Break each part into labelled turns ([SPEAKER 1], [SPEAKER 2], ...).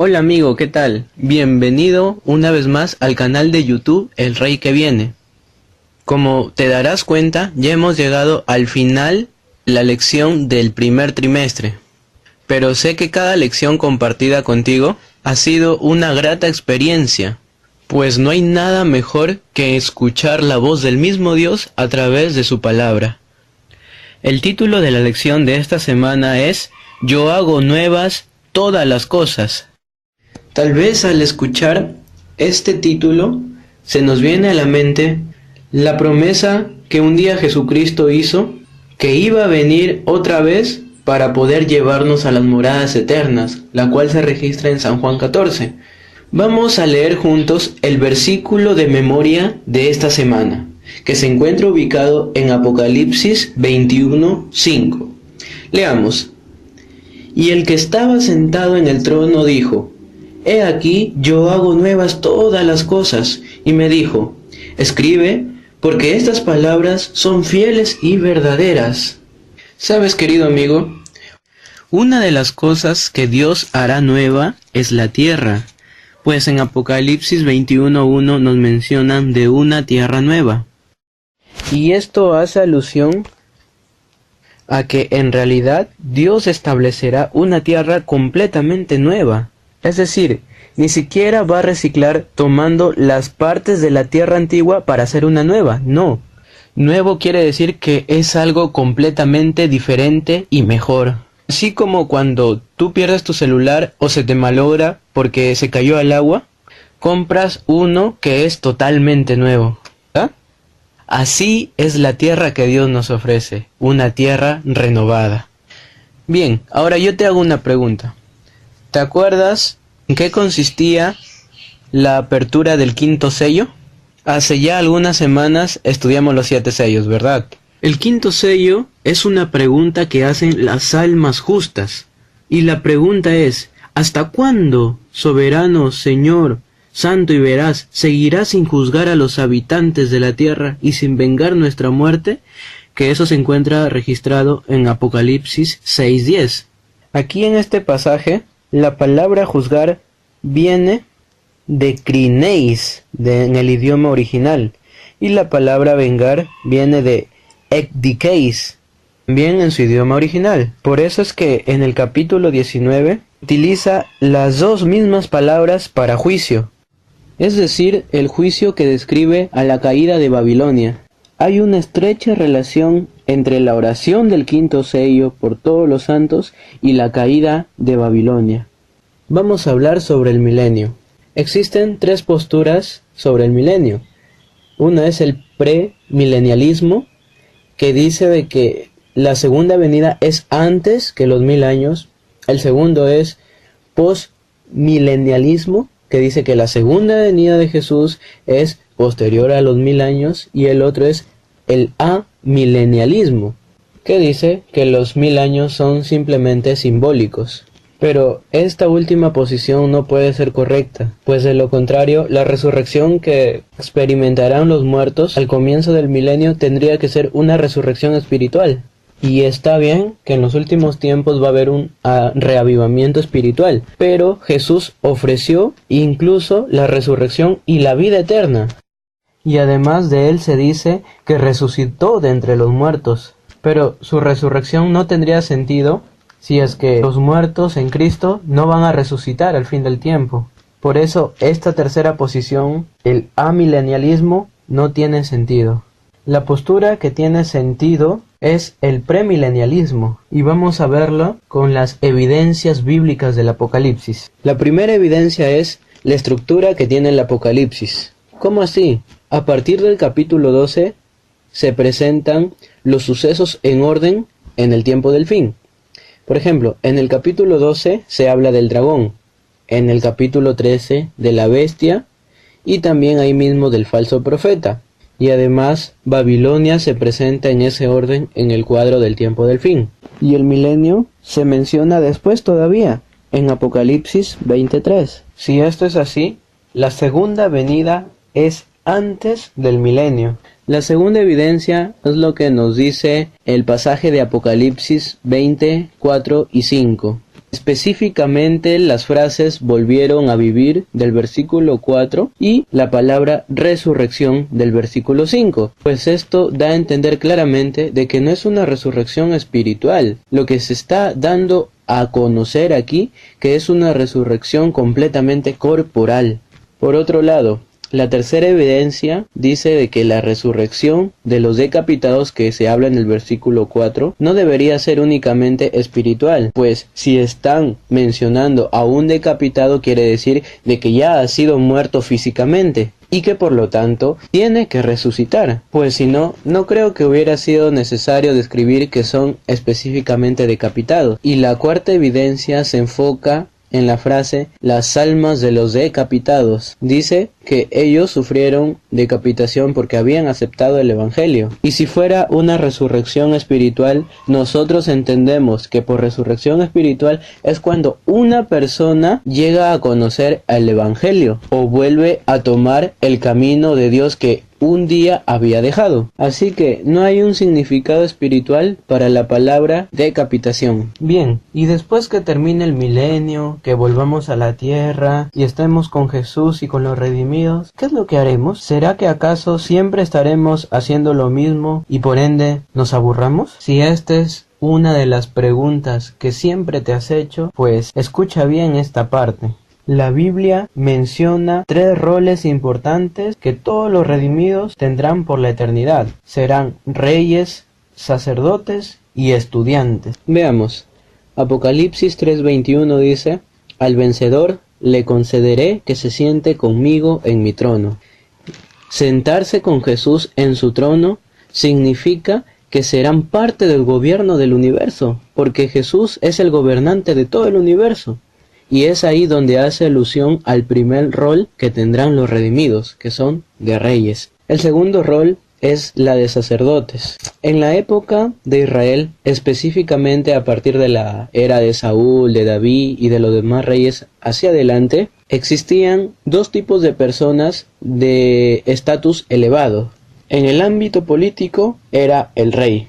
[SPEAKER 1] Hola amigo, ¿qué tal? Bienvenido una vez más al canal de YouTube El Rey que Viene. Como te darás cuenta, ya hemos llegado al final la lección del primer trimestre. Pero sé que cada lección compartida contigo ha sido una grata experiencia, pues no hay nada mejor que escuchar la voz del mismo Dios a través de su palabra. El título de la lección de esta semana es Yo hago nuevas todas las cosas. Tal vez al escuchar este título se nos viene a la mente la promesa que un día Jesucristo hizo, que iba a venir otra vez para poder llevarnos a las moradas eternas, la cual se registra en San Juan 14. Vamos a leer juntos el versículo de memoria de esta semana, que se encuentra ubicado en Apocalipsis 21:5. Leamos. Y el que estaba sentado en el trono dijo: He aquí, yo hago nuevas todas las cosas. Y me dijo: Escribe, porque estas palabras son fieles y verdaderas. ¿Sabes, querido amigo? Una de las cosas que Dios hará nueva es la tierra, pues en Apocalipsis 21:1 nos mencionan de una tierra nueva. Y esto hace alusión a que en realidad Dios establecerá una tierra completamente nueva. Es decir, ni siquiera va a reciclar tomando las partes de la tierra antigua para hacer una nueva, no. Nuevo quiere decir que es algo completamente diferente y mejor. Así como cuando tú pierdes tu celular o se te malogra porque se cayó al agua, compras uno que es totalmente nuevo. ¿Ah? Así es la tierra que Dios nos ofrece, una tierra renovada. Bien, ahora yo te hago una pregunta. ¿Te acuerdas en qué consistía la apertura del quinto sello? Hace ya algunas semanas estudiamos los 7 sellos, ¿verdad? El quinto sello es una pregunta que hacen las almas justas. Y la pregunta es: ¿hasta cuándo, soberano Señor, santo y veraz, seguirás sin juzgar a los habitantes de la tierra y sin vengar nuestra muerte? Que eso se encuentra registrado en Apocalipsis 6:10. Aquí en este pasaje, la palabra juzgar viene de krineis, en el idioma original, y la palabra vengar viene de ekdikeis, también en su idioma original. Por eso es que en el capítulo 19 utiliza las dos mismas palabras para juicio, es decir, el juicio que describe a la caída de Babilonia. Hay una estrecha relación entre la oración del quinto sello por todos los santos y la caída de Babilonia. Vamos a hablar sobre el milenio. Existen 3 posturas sobre el milenio. Una es el premilenialismo, que dice de que la segunda venida es antes que los 1000 años. El segundo es postmilenialismo, que dice que la segunda venida de Jesús es posterior a los 1000 años. Y el otro es el amilenialismo, que dice que los 1000 años son simplemente simbólicos. Pero esta última posición no puede ser correcta, pues de lo contrario, la resurrección que experimentarán los muertos al comienzo del milenio tendría que ser una resurrección espiritual. Y está bien que en los últimos tiempos va a haber un reavivamiento espiritual, pero Jesús ofreció incluso la resurrección y la vida eterna. Y además de él se dice que resucitó de entre los muertos, pero su resurrección no tendría sentido si es que los muertos en Cristo no van a resucitar al fin del tiempo. Por eso esta tercera posición, el amilenialismo, no tiene sentido. La postura que tiene sentido es el premilenialismo, y vamos a verlo con las evidencias bíblicas del Apocalipsis. La primera evidencia es la estructura que tiene el Apocalipsis. ¿Cómo así? A partir del capítulo 12 se presentan los sucesos en orden en el tiempo del fin. Por ejemplo, en el capítulo 12 se habla del dragón, en el capítulo 13 de la bestia y también ahí mismo del falso profeta. Y además Babilonia se presenta en ese orden en el cuadro del tiempo del fin. Y el milenio se menciona después todavía, en Apocalipsis 23. Si esto es así, la segunda venida es antes del milenio. La segunda evidencia es lo que nos dice el pasaje de Apocalipsis 20, 4 y 5. Específicamente las frases volvieron a vivir del versículo 4 y la palabra resurrección del versículo 5, pues esto da a entender claramente de que no es una resurrección espiritual, lo que se está dando a conocer aquí que es una resurrección completamente corporal. Por otro lado, la tercera evidencia dice de que la resurrección de los decapitados que se habla en el versículo 4 no debería ser únicamente espiritual, pues si están mencionando a un decapitado quiere decir de que ya ha sido muerto físicamente y que por lo tanto tiene que resucitar, pues si no, no creo que hubiera sido necesario describir que son específicamente decapitados. Y la cuarta evidencia se enfoca en la frase las almas de los decapitados. Dice que ellos sufrieron decapitación porque habían aceptado el evangelio. Y si fuera una resurrección espiritual, nosotros entendemos que por resurrección espiritual es cuando una persona llega a conocer el evangelio o vuelve a tomar el camino de Dios que un día había dejado. Así que no hay un significado espiritual para la palabra decapitación. Bien, y después que termine el milenio, que volvamos a la tierra y estemos con Jesús y con los redimidos, ¿qué es lo que haremos? ¿Será que acaso siempre estaremos haciendo lo mismo y por ende nos aburramos? Si esta es una de las preguntas que siempre te has hecho, pues escucha bien esta parte. La Biblia menciona 3 roles importantes que todos los redimidos tendrán por la eternidad. Serán reyes, sacerdotes y estudiantes. Veamos. Apocalipsis 3:21 dice: al vencedor le concederé que se siente conmigo en mi trono. Sentarse con Jesús en su trono significa que serán parte del gobierno del universo, porque Jesús es el gobernante de todo el universo. Y es ahí donde hace alusión al primer rol que tendrán los redimidos, que son de reyes. El segundo rol es la de sacerdotes. En la época de Israel, específicamente a partir de la era de Saúl, de David y de los demás reyes hacia adelante, existían 2 tipos de personas de estatus elevado. En el ámbito político era el rey.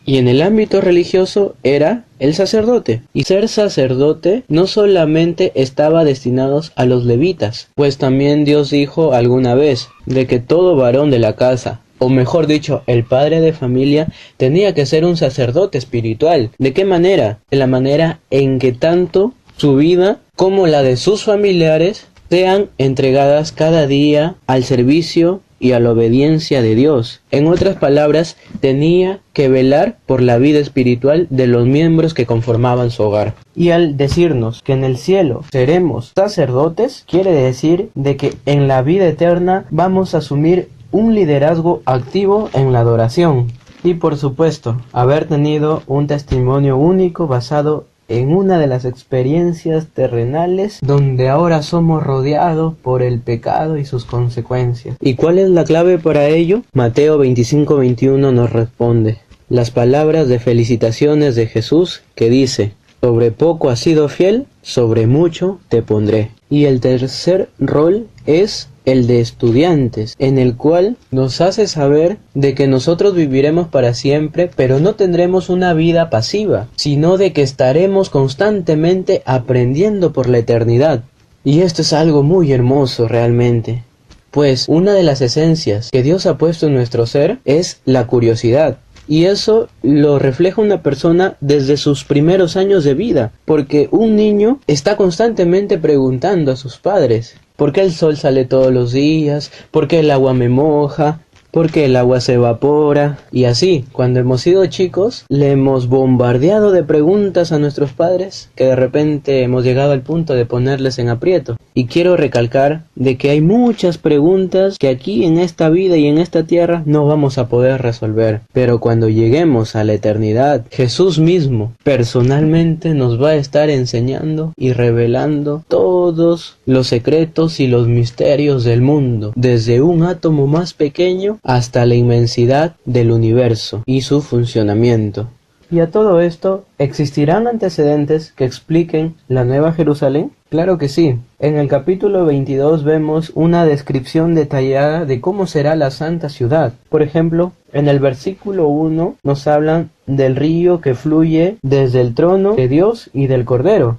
[SPEAKER 1] Y en el ámbito religioso era el sacerdote. Y ser sacerdote no solamente estaba destinado a los levitas, pues también Dios dijo alguna vez de que todo varón de la casa, o mejor dicho, el padre de familia, tenía que ser un sacerdote espiritual. ¿De qué manera? De la manera en que tanto su vida como la de sus familiares sean entregadas cada día al servicio y a la obediencia de Dios. En otras palabras, tenía que velar por la vida espiritual de los miembros que conformaban su hogar. Y al decirnos que en el cielo seremos sacerdotes, quiere decir de que en la vida eterna vamos a asumir un liderazgo activo en la adoración. Y por supuesto, haber tenido un testimonio único basado en una de las experiencias terrenales donde ahora somos rodeados por el pecado y sus consecuencias. ¿Y cuál es la clave para ello? Mateo 25:21 nos responde las palabras de felicitaciones de Jesús que dice: sobre poco has sido fiel, sobre mucho te pondré. Y el tercer rol es el de estudiantes, en el cual nos hace saber de que nosotros viviremos para siempre, pero no tendremos una vida pasiva, sino de que estaremos constantemente aprendiendo por la eternidad. Y esto es algo muy hermoso realmente, pues una de las esencias que Dios ha puesto en nuestro ser es la curiosidad. Y eso lo refleja una persona desde sus primeros años de vida, porque un niño está constantemente preguntando a sus padres: ¿por qué el sol sale todos los días? ¿Por qué el agua me moja? ¿Por qué el agua se evapora? Y así, cuando hemos sido chicos, le hemos bombardeado de preguntas a nuestros padres que de repente hemos llegado al punto de ponerles en aprieto. Y quiero recalcar de que hay muchas preguntas que aquí en esta vida y en esta tierra no vamos a poder resolver. Pero cuando lleguemos a la eternidad, Jesús mismo personalmente nos va a estar enseñando y revelando todos los secretos y los misterios del mundo, desde un átomo más pequeño hasta la inmensidad del universo y su funcionamiento. Y a todo esto, ¿existirán antecedentes que expliquen la Nueva Jerusalén? Claro que sí. En el capítulo 22 vemos una descripción detallada de cómo será la santa ciudad. Por ejemplo, en el versículo 1 nos hablan del río que fluye desde el trono de Dios y del Cordero.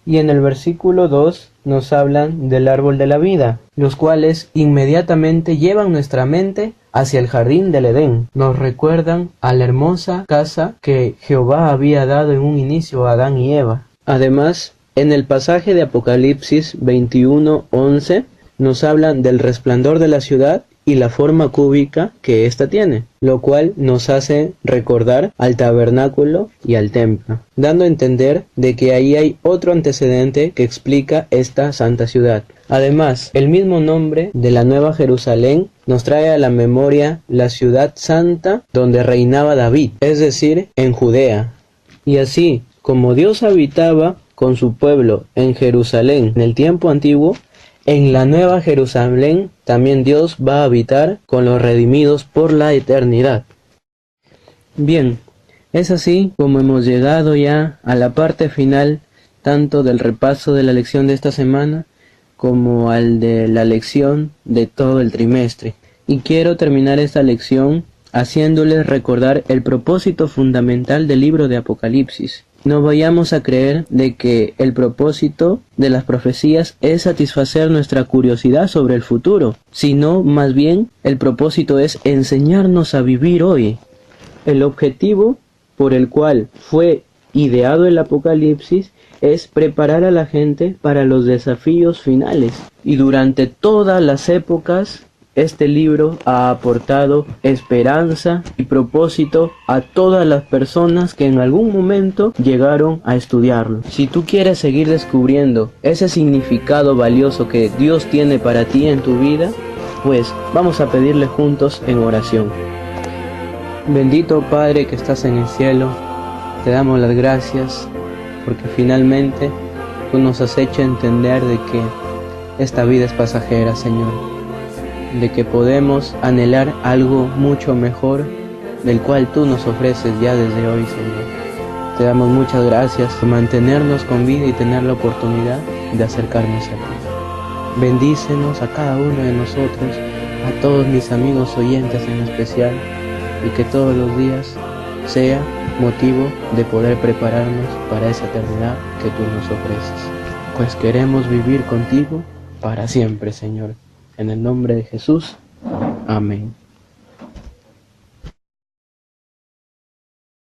[SPEAKER 1] Y en el versículo 2 nos hablan del árbol de la vida, los cuales inmediatamente llevan nuestra mente hacia el jardín del Edén. Nos recuerdan a la hermosa casa que Jehová había dado en un inicio a Adán y Eva. Además, en el pasaje de Apocalipsis 21:11 nos hablan del resplandor de la ciudad y la forma cúbica que ésta tiene, lo cual nos hace recordar al tabernáculo y al templo, dando a entender de que ahí hay otro antecedente que explica esta santa ciudad. Además, el mismo nombre de la Nueva Jerusalén nos trae a la memoria la ciudad santa donde reinaba David, es decir, en Judea. Y así, como Dios habitaba con su pueblo en Jerusalén en el tiempo antiguo, en la Nueva Jerusalén también Dios va a habitar con los redimidos por la eternidad. Bien, es así como hemos llegado ya a la parte final, tanto del repaso de la lección de esta semana, como al de la lección de todo el trimestre. Y quiero terminar esta lección haciéndoles recordar el propósito fundamental del libro de Apocalipsis. No vayamos a creer de que el propósito de las profecías es satisfacer nuestra curiosidad sobre el futuro, sino más bien el propósito es enseñarnos a vivir hoy. El objetivo por el cual fue ideado el Apocalipsis es preparar a la gente para los desafíos finales. Y durante todas las épocas, este libro ha aportado esperanza y propósito a todas las personas que en algún momento llegaron a estudiarlo. Si tú quieres seguir descubriendo ese significado valioso que Dios tiene para ti en tu vida, pues vamos a pedirle juntos en oración. Bendito Padre que estás en el cielo, te damos las gracias porque finalmente tú nos has hecho entender de que esta vida es pasajera, Señor, de que podemos anhelar algo mucho mejor del cual tú nos ofreces ya desde hoy, Señor. Te damos muchas gracias por mantenernos con vida y tener la oportunidad de acercarnos a ti. Bendícenos a cada uno de nosotros, a todos mis amigos oyentes en especial, y que todos los días sea motivo de poder prepararnos para esa eternidad que tú nos ofreces. Pues queremos vivir contigo para siempre, Señor. En el nombre de Jesús. Amén.